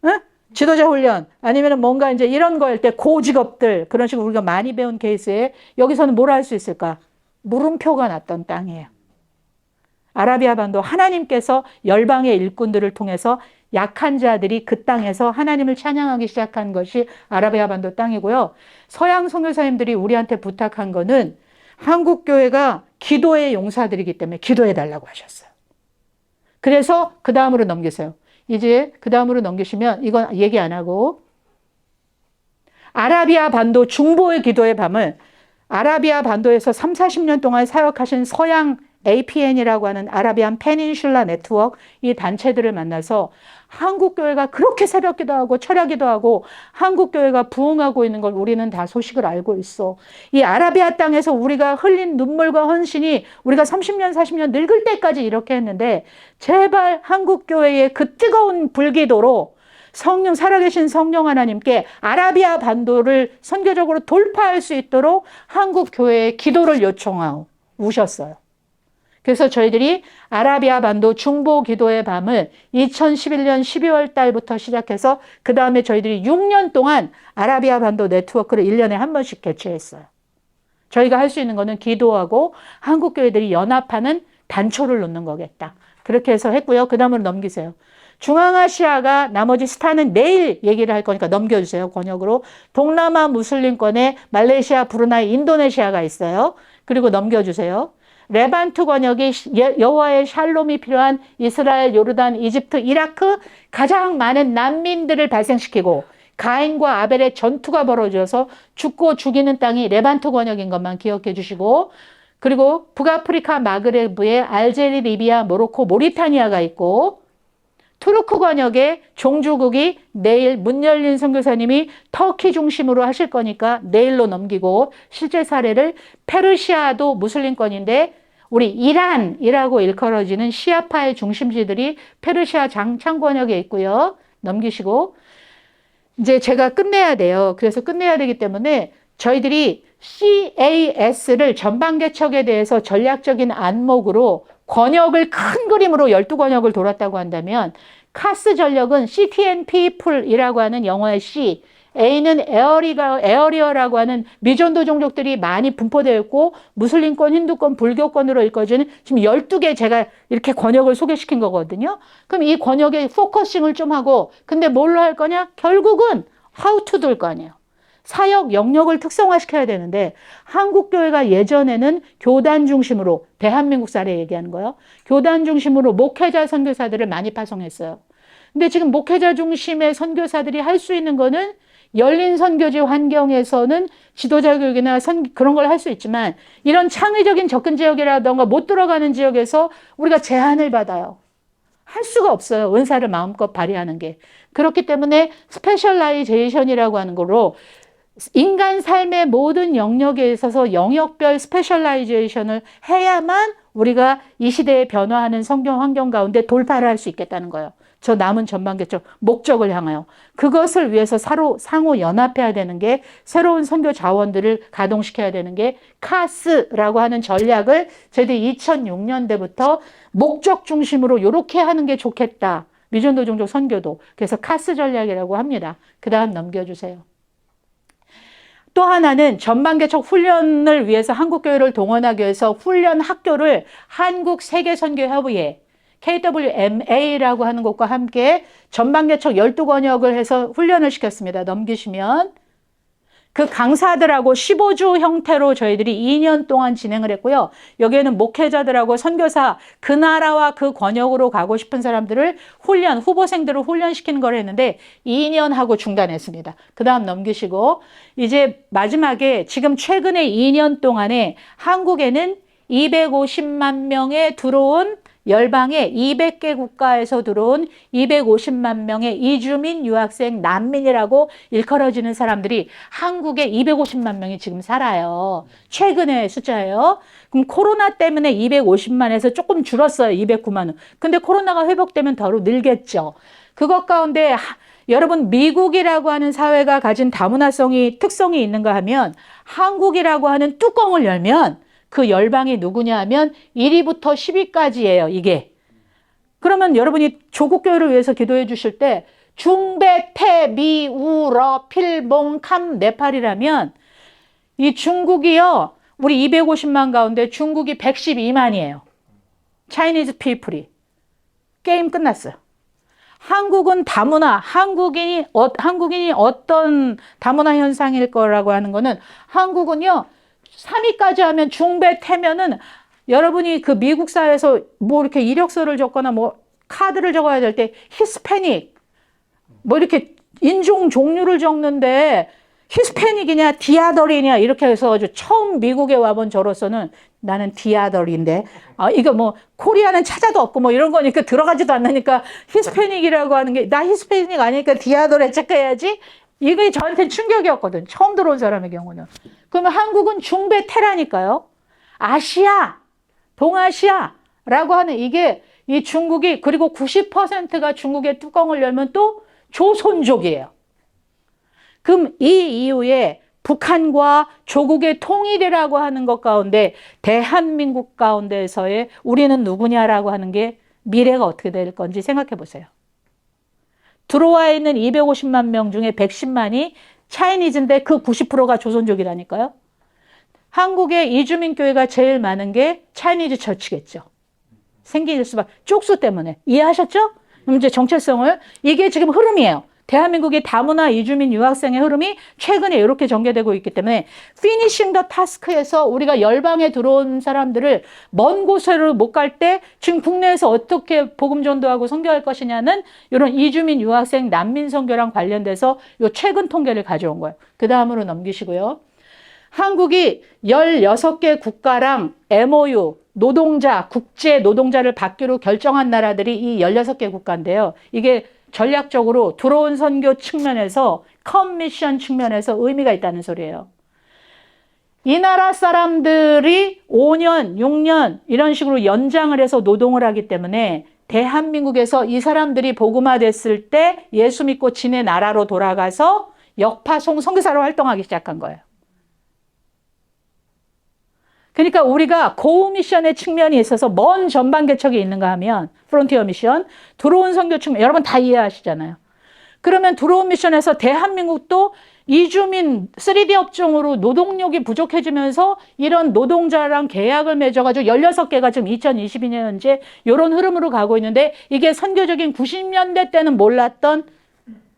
응? 지도자 훈련 아니면 뭔가 이제 이런 거 할 때 고직업들 그런 식으로 우리가 많이 배운 케이스에 여기서는 뭘 할 수 있을까? 물음표가 났던 땅이에요. 아라비아 반도 하나님께서 열방의 일꾼들을 통해서 약한 자들이 그 땅에서 하나님을 찬양하기 시작한 것이 아라비아 반도 땅이고요. 서양 선교사님들이 우리한테 부탁한 거는 한국교회가 기도의 용사들이기 때문에 기도해 달라고 하셨어요. 그래서 그 다음으로 넘기세요. 이제 그 다음으로 넘기시면 이건 얘기 안 하고 아라비아 반도 중보의 기도의 밤을 아라비아 반도에서 3, 40년 동안 사역하신 서양 APN이라고 하는 아라비안 페닌슐라 네트워크 이 단체들을 만나서 한국교회가 그렇게 새벽기도 하고 철야기도 하고 한국교회가 부흥하고 있는 걸 우리는 다 소식을 알고 있어. 이 아라비아 땅에서 우리가 흘린 눈물과 헌신이 우리가 30년, 40년 늙을 때까지 이렇게 했는데 제발 한국교회의 그 뜨거운 불기도로 성령, 살아계신 성령 하나님께 아라비아 반도를 선교적으로 돌파할 수 있도록 한국 교회의 기도를 요청하고 우셨어요. 그래서 저희들이 아라비아 반도 중보 기도의 밤을 2011년 12월 달부터 시작해서 그 다음에 저희들이 6년 동안 아라비아 반도 네트워크를 1년에 한 번씩 개최했어요. 저희가 할 수 있는 거는 기도하고 한국 교회들이 연합하는 단초를 놓는 거겠다. 그렇게 해서 했고요. 그 다음으로 넘기세요. 중앙아시아가 나머지 스타는 내일 얘기를 할 거니까 넘겨주세요. 번역으로. 동남아 무슬림권에 말레이시아, 브루나이, 인도네시아가 있어요. 그리고 넘겨주세요. 레반트 권역이 여호와의 샬롬이 필요한 이스라엘, 요르단, 이집트, 이라크 가장 많은 난민들을 발생시키고 가인과 아벨의 전투가 벌어져서 죽고 죽이는 땅이 레반트 권역인 것만 기억해 주시고 그리고 북아프리카 마그레브에 알제리, 리비아, 모로코, 모리타니아가 있고 투르크 권역의 종주국이 내일 문 열린 선교사님이 터키 중심으로 하실 거니까 내일로 넘기고 실제 사례를 페르시아도 무슬림권인데 우리 이란이라고 일컬어지는 시아파의 중심지들이 페르시아 장창 권역에 있고요. 넘기시고 이제 제가 끝내야 돼요. 그래서 끝내야 되기 때문에 저희들이 CAS를 전방개척에 대해서 전략적인 안목으로 권역을 큰 그림으로 12권역을 돌았다고 한다면 카스 전력은 CTN People이라고 하는 영어의 C, A는 에어리어라고 하는 미전도 종족들이 많이 분포되어 있고 무슬림권, 힌두권, 불교권으로 이루어지는 지금 12개 제가 이렇게 권역을 소개시킨 거거든요. 그럼 이 권역에 포커싱을 좀 하고 근데 뭘로 할 거냐? 결국은 how to 도일 거 아니에요. 사역 영역을 특성화시켜야 되는데 한국교회가 예전에는 교단 중심으로 대한민국 사례 얘기하는 거예요. 교단 중심으로 목회자 선교사들을 많이 파송했어요. 근데 지금 목회자 중심의 선교사들이 할 수 있는 거는 열린 선교지 환경에서는 지도자 교육이나 그런 걸 할 수 있지만 이런 창의적인 접근 지역이라던가 못 들어가는 지역에서 우리가 제한을 받아요. 할 수가 없어요. 은사를 마음껏 발휘하는 게. 그렇기 때문에 스페셜라이제이션이라고 하는 거로 인간 삶의 모든 영역에 있어서 영역별 스페셜라이제이션을 해야만 우리가 이 시대에 변화하는 성경 환경 가운데 돌파를 할 수 있겠다는 거예요. 저 남은 전반계적 목적을 향하여. 그것을 위해서 상호 연합해야 되는 게, 새로운 선교 자원들을 가동시켜야 되는 게 카스라고 하는 전략을 저희들이 2006년대부터 목적 중심으로 이렇게 하는 게 좋겠다. 미전도 종족 선교도. 그래서 카스 전략이라고 합니다. 그 다음 넘겨주세요. 또 하나는 전반개척 훈련을 위해서 한국교회를 동원하기 위해서 훈련 학교를 한국세계선교협의회 KWMA라고 하는 곳과 함께 전반개척 12권역을 해서 훈련을 시켰습니다. 넘기시면 그 강사들하고 15주 형태로 저희들이 2년 동안 진행을 했고요. 여기에는 목회자들하고 선교사, 그 나라와 그 권역으로 가고 싶은 사람들을 후보생들을 훈련시키는 걸 했는데 2년 하고 중단했습니다. 그 다음 넘기시고, 이제 마지막에 지금 최근에 2년 동안에 한국에는 250만 명에 들어온, 열방에 200개 국가에서 들어온 250만 명의 이주민, 유학생, 난민이라고 일컬어지는 사람들이 한국에 250만 명이 지금 살아요. 최근의 숫자예요. 그럼 코로나 때문에 250만에서 조금 줄었어요. 209만 원. 근데 코로나가 회복되면 더로 늘겠죠. 그것 가운데 여러분, 미국이라고 하는 사회가 가진 다문화성이, 특성이 있는가 하면 한국이라고 하는 뚜껑을 열면 그 열방이 누구냐 하면 1위부터 10위까지예요, 이게. 그러면 여러분이 조국교회를 위해서 기도해 주실 때 중배, 태, 미, 우, 러, 필, 몽, 캄, 네팔이라면 이 중국이요, 우리 250만 가운데 중국이 112만이에요. 차이니즈 피플이. 게임 끝났어요. 한국은 다문화, 한국인이 어떤 다문화 현상일 거라고 하는 거는, 한국은요, 3위까지 하면 중배 태면은 여러분이 그 미국 사회에서 뭐 이렇게 이력서를 적거나 뭐 카드를 적어야 될 때 히스패닉 뭐 이렇게 인종 종류를 적는데 히스패닉이냐 디아더리냐 이렇게 해서 처음 미국에 와본 저로서는 나는 디아더리인데 이거 뭐 코리아는 찾아도 없고 뭐 이런 거니까 들어가지도 않으니까 히스패닉이라고 하는 게, 나 히스패닉 아니니까 디아더리 체크해야지. 이게 저한테 충격이었거든. 처음 들어온 사람의 경우는. 그러면 한국은 중배 태라니까요. 아시아, 동아시아라고 하는 이게, 이 중국이, 그리고 90%가 중국의 뚜껑을 열면 또 조선족이에요. 그럼 이 이후에 북한과 조국의 통일이라고 하는 것 가운데 대한민국 가운데서의 우리는 누구냐라고 하는 게 미래가 어떻게 될 건지 생각해 보세요. 들어와 있는 250만 명 중에 110만이 차이니즈인데 그 90%가 조선족이라니까요. 한국의 이주민 교회가 제일 많은 게 차이니즈 처치겠죠. 생길 수밖에, 쪽수 때문에. 이해하셨죠? 그럼 이제 정체성을, 이게 지금 흐름이에요. 대한민국의 다문화 이주민 유학생의 흐름이 최근에 이렇게 전개되고 있기 때문에 피니싱 더 타스크에서 우리가 열방에 들어온 사람들을 먼 곳으로 못 갈 때 지금 국내에서 어떻게 복음 전도하고 선교할 것이냐는 이런 이주민 유학생 난민 선교랑 관련돼서 요 최근 통계를 가져온 거예요. 그 다음으로 넘기시고요. 한국이 16개 국가랑 MOU, 국제 노동자를 받기로 결정한 나라들이 이 16개 국가인데요. 이게 전략적으로 들어온 선교 측면에서, 커미션 측면에서 의미가 있다는 소리예요. 이 나라 사람들이 5년, 6년 이런 식으로 연장을 해서 노동을 하기 때문에 대한민국에서 이 사람들이 복음화됐을 때 예수 믿고 지네 나라로 돌아가서 역파송 선교사로 활동하기 시작한 거예요. 그러니까 우리가 고우 미션의 측면이 있어서 먼 전반 개척이 있는가 하면 프론티어 미션, 들어온 선교 측면, 여러분 다 이해하시잖아요. 그러면 들어온 미션에서 대한민국도 이주민 3D 업종으로 노동력이 부족해지면서 이런 노동자랑 계약을 맺어가지고 16개가 지금 2022년 현재 이런 흐름으로 가고 있는데, 이게 선교적인 90년대 때는 몰랐던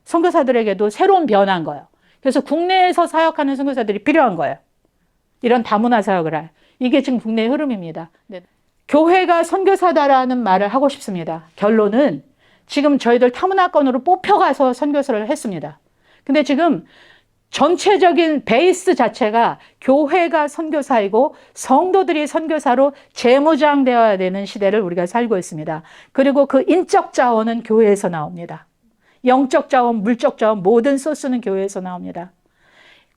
선교사들에게도 새로운 변화인 거예요. 그래서 국내에서 사역하는 선교사들이 필요한 거예요. 이런 다문화 사역을 할. 이게 지금 국내의 흐름입니다. 네. 교회가 선교사다라는 말을 하고 싶습니다. 결론은 지금 저희들 타문화권으로 뽑혀가서 선교사를 했습니다. 근데 지금 전체적인 베이스 자체가 교회가 선교사이고 성도들이 선교사로 재무장되어야 되는 시대를 우리가 살고 있습니다. 그리고 그 인적 자원은 교회에서 나옵니다. 영적 자원, 물적 자원 모든 소스는 교회에서 나옵니다.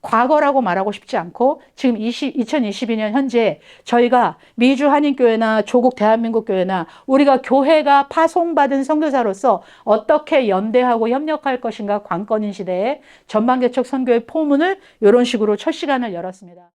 과거라고 말하고 싶지 않고 지금 2022년 현재 저희가 미주 한인교회나 조국 대한민국교회나 우리가 교회가 파송받은 선교사로서 어떻게 연대하고 협력할 것인가 관건인 시대에 전방개척 선교의 포문을 이런 식으로 첫 시간을 열었습니다.